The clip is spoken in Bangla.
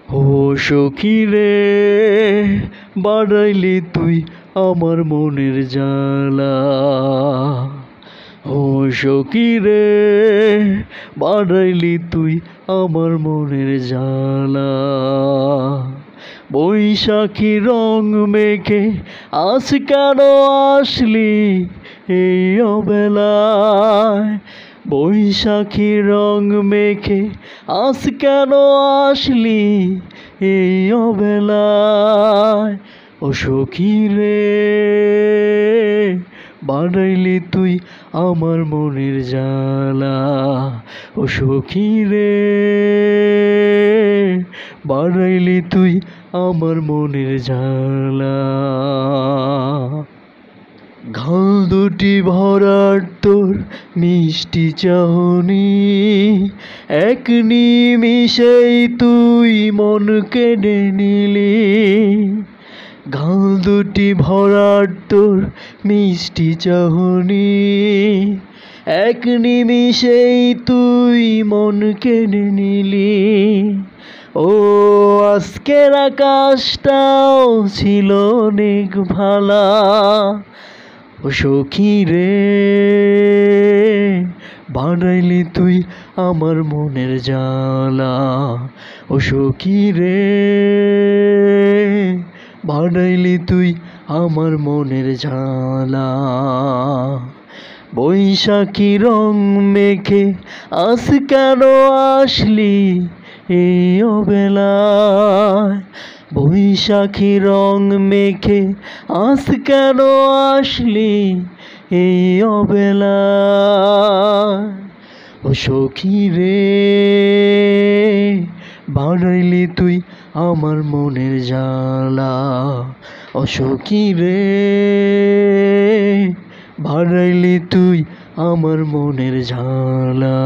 ও সখী রে, বাড়াইলি তুই আমার মনের জ্বালা। ও সখী রে, বাড়াইলি তুই আমার মনের জ্বালা। বৈশাখী রং মেখে আজ কেন আসলি এই অবেলায়? বৈশাখী রং মেখে আজ কেন আসলি এই অবেলায়? ও সখী রে, বাড়াইলি তুই আমার মনের জ্বালা। ও সখী রে, বাড়াইলি তুই আমার মনের জ্বালা। গাল দুটি ভরার তোর মিষ্টি চাহনি, এক নিমিষেই তুই মন কেড়ে নিলি। গাল দুটি ভরার তোর মিষ্টি চাহনি, এক নিমিষেই তুই মন কেড়ে নিলি। ও আজকের আকাশটাও ছিল অনেক ভালা। ও সখী রে, বাড়াইলি তুই আমার মনের জ্বালা। ও সখী রে, বাড়াইলি তুই আমার মনের জ্বালা। বৈশাখী রং মেখে আজ কেন আসলি এই অবেলায়? বৈশাখী রং মেখে আজ কেন আসলি এই অবেলায়? ও সখী রে, বাড়াইলি তুই আমার মনের জ্বালা। ও সখী রে, বাড়াইলি তুই আমার মনের জ্বালা।